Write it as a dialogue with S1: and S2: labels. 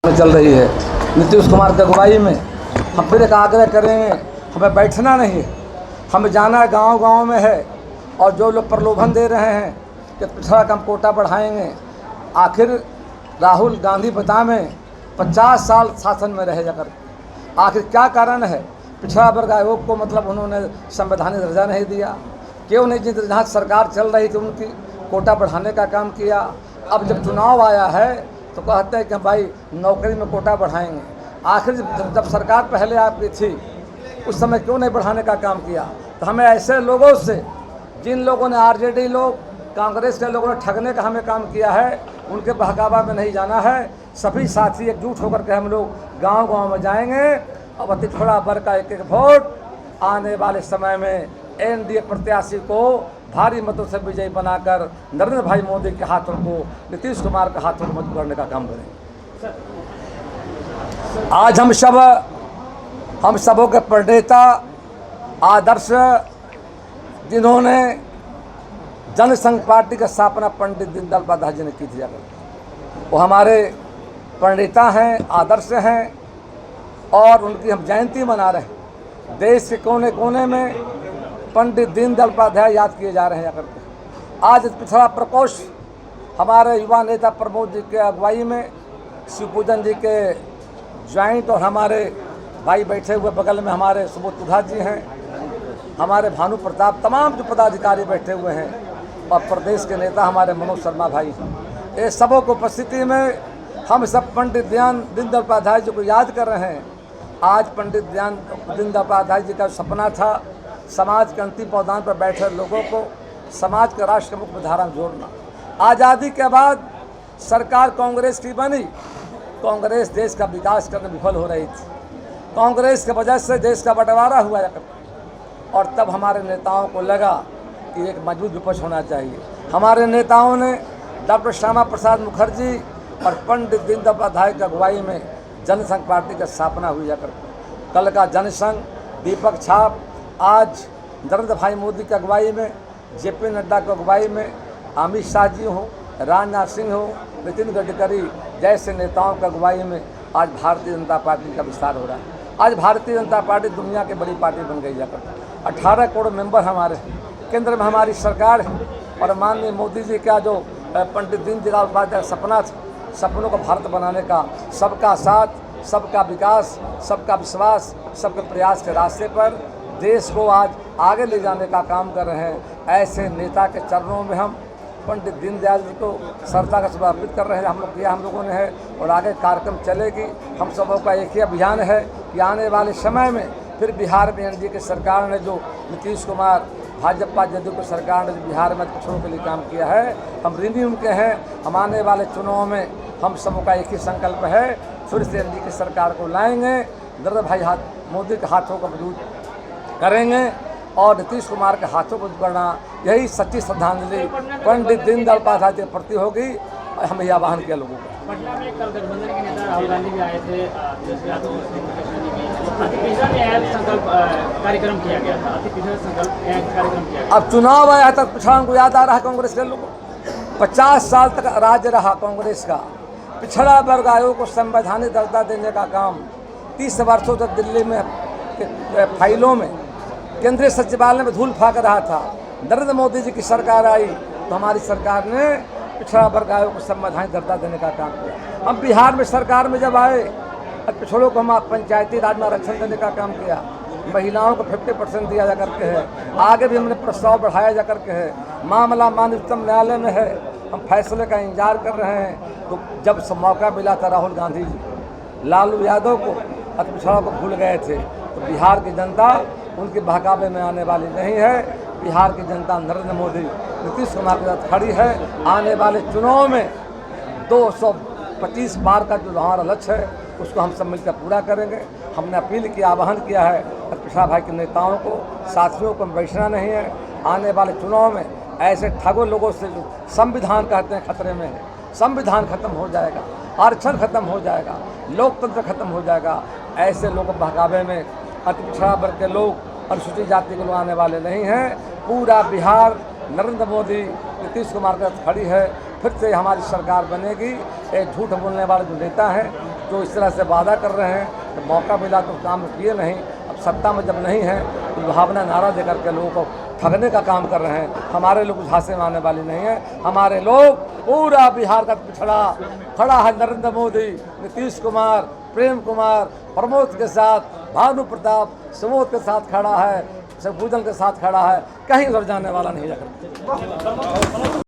S1: में चल रही है। नीतीश कुमार की अगुवाई में हम फिर एक आग्रह करेंगे, हमें बैठना नहीं है, हमें जाना गांव-गांव में है। और जो लोग प्रलोभन दे रहे हैं कि पिछड़ा कम कोटा बढ़ाएंगे, आखिर राहुल गांधी बता में 50 साल शासन में रहे जाकर, आखिर क्या कारण है? पिछड़ा वर्ग आयोग को मतलब उन्होंने संवैधानिक दर्जा नहीं दिया, क्यों नहीं? जिस जहाँ सरकार चल रही थी उनकी कोटा बढ़ाने का काम किया। अब जब चुनाव आया है तो कहते हैं कि भाई नौकरी में कोटा बढ़ाएंगे। आखिर जब सरकार पहले आपकी थी उस समय क्यों नहीं बढ़ाने का काम किया? तो हमें ऐसे लोगों से, जिन लोगों ने आरजेडी लोग, कांग्रेस के लोगों ने ठगने का हमें काम किया है, उनके बहकावा में नहीं जाना है। सभी साथी एकजुट होकर के हम लोग गांव-गांव में जाएंगे और अति थोड़ा वर्ग का एक-एक वोट आने वाले समय में एनडीए प्रत्याशी को भारी मतों से विजयी बनाकर नरेंद्र भाई मोदी के हाथों को, नीतीश कुमार के हाथों को मजबूत करने का काम करें। आज हम सबों के प्रणेता, आदर्श, जिन्होंने जनसंघ पार्टी का स्थापना पंडित दीनदयाल उपाध्याय जी ने की थी, वो हमारे प्रणेता हैं, आदर्श हैं और उनकी हम जयंती मना रहे हैं। देश के कोने कोने में पंडित दीनदयाल उपाध्याय याद किए जा रहे हैं जाकर के। आज पिछड़ा प्रकोष्ठ हमारे युवा नेता प्रमोद जी के अगुवाई में, शिवपूजन जी के ज्वाइंट और हमारे भाई बैठे हुए बगल में हमारे सुबोध तुघा जी हैं, हमारे भानु प्रताप, तमाम जो पदाधिकारी बैठे हुए हैं और प्रदेश के नेता हमारे मनोज शर्मा भाई, ये सबों को उपस्थिति में हम सब पंडित दीनदयाल उपाध्याय जी को याद कर रहे हैं। आज पंडित दीनदयाल उपाध्याय जी का सपना था समाज के अंतिम पावदान पर बैठे लोगों को समाज के राष्ट्र के मुख्य धारा में जोड़ना। आज़ादी के बाद सरकार कांग्रेस की बनी, कांग्रेस देश का विकास करने में विफल हो रही थी, कांग्रेस की वजह से देश का बंटवारा हुआ और तब हमारे नेताओं को लगा कि एक मजबूत विपक्ष होना चाहिए। हमारे नेताओं ने डॉक्टर श्यामा प्रसाद मुखर्जी और पंडित दीनदयाल उपाध्याय की अगुवाई में जनसंघ पार्टी की स्थापना हुई जाकर। कल का जनसंघ, दीपक छाप, आज नरेंद्र भाई मोदी की अगुवाई में, जेपी नड्डा की अगुवाई में, अमित शाह जी हो, राजनाथ सिंह हो, नितिन गडकरी जैसे नेताओं की अगुवाई में आज भारतीय जनता पार्टी का विस्तार हो रहा है। आज भारतीय जनता पार्टी दुनिया की बड़ी पार्टी बन गई जाकर। 18 करोड़ मेंबर हमारे, केंद्र में हमारी सरकार है और माननीय मोदी जी का जो पंडित दीनदयाल उपाध्याय सपना था, सपनों को भारत बनाने का, सबका साथ, सबका विकास, सबका विश्वास, सबके प्रयास के रास्ते पर देश को आज आगे ले जाने का काम कर रहे हैं। ऐसे नेता के चरणों में हम पंडित दीनदयाल जी को श्रद्धा का समर्पित कर रहे हैं। हम लोगों ने है और आगे कार्यक्रम चलेगी। हम सबों का एक ही अभियान है कि आने वाले समय में फिर बिहार में एनडीए की सरकार ने जो नीतीश कुमार, भाजपा जदयू की सरकार ने जो बिहार में पिछड़ों के लिए काम किया है, हम ऋणी उनके हैं। हम आने वाले चुनाव में हम सबों का एक ही संकल्प है, फिर से एनडीए की सरकार को लाएंगे, नरेंद्र भाई मोदी के हाथों को मजबूत करेंगे और नीतीश कुमार के हाथों को करना, यही सच्ची श्रद्धांजलि पंडित दीनदयाल उपाध्याय के प्रति होगी। और हम यह आह्वान किया लोगों को।
S2: पटना में कल गठबंधन के नेता राहुल गांधी भी आए थे, संकल्प कार्यक्रम किया गया था, कार्यक्रम किया गया।
S1: अब चुनाव आया तक पिछड़ा को याद आ रहा है कांग्रेस के लोगों को। 50 साल तक राज्य रहा कांग्रेस का, पिछड़ा वर्ग आयोग को संवैधानिक दर्जा देने का काम 30 वर्षों तक दिल्ली में फाइलों में केंद्रीय सचिवालय में धूल फाक रहा था। नरेंद्र मोदी जी की सरकार आई तो हमारी सरकार ने पिछड़ा वर्ग आयोग को संवैधानिक दर्जा देने का काम किया। हम बिहार में सरकार में जब आए, पिछड़ों को हम पंचायती राज में आरक्षण देने का काम किया, महिलाओं को 50% दिया जा करके है। आगे भी हमने प्रस्ताव बढ़ाया जा करके है। मामला माननीय उच्चतम न्यायालय में है, हम फैसले का इंतजार कर रहे हैं। तो जब मौका मिला था राहुल गांधी जी लालू यादव को, पिछड़ों को भूल गए थे, तो बिहार की जनता उनके बहकावे में आने वाली नहीं है। बिहार की जनता नरेंद्र मोदी, नीतीश कुमार के साथ खड़ी है। आने वाले चुनाव में 225 बार का जो हमारा लक्ष्य है उसको हम सब मिलकर पूरा करेंगे। हमने अपील किया, आह्वान किया है पिछड़ा भाई के नेताओं को, साथियों को बैठना नहीं है। आने वाले चुनाव में ऐसे ठगों लोगों से जो संविधान कहते हैं खतरे में है, संविधान खत्म हो जाएगा, आरक्षण खत्म हो जाएगा, लोकतंत्र खत्म हो जाएगा। ऐसे लोगों बहकावे में अति पिछड़ा वर्ग के लोग, अनुसूचित जाति के लोग आने वाले नहीं हैं। पूरा बिहार नरेंद्र मोदी, नीतीश कुमार के साथ खड़ी है। फिर से हमारी सरकार बनेगी। ये झूठ बोलने वाले जो नेता हैं, जो इस तरह से वादा कर रहे हैं तो मौका मिला तो काम किए नहीं, अब सत्ता में जब नहीं है तो भावना नारा दे करके लोगों को ठगने का काम कर रहे हैं। हमारे लोग झांसे में आने वाली नहीं है। हमारे लोग पूरा बिहार का पिछड़ा खड़ा है नरेंद्र मोदी, नीतीश कुमार, प्रेम कुमार, प्रमोद के साथ, भानु प्रताप, सुमोद के साथ खड़ा है, शत्रुघ्न के साथ खड़ा है, कहीं उधर जाने वाला नहीं है।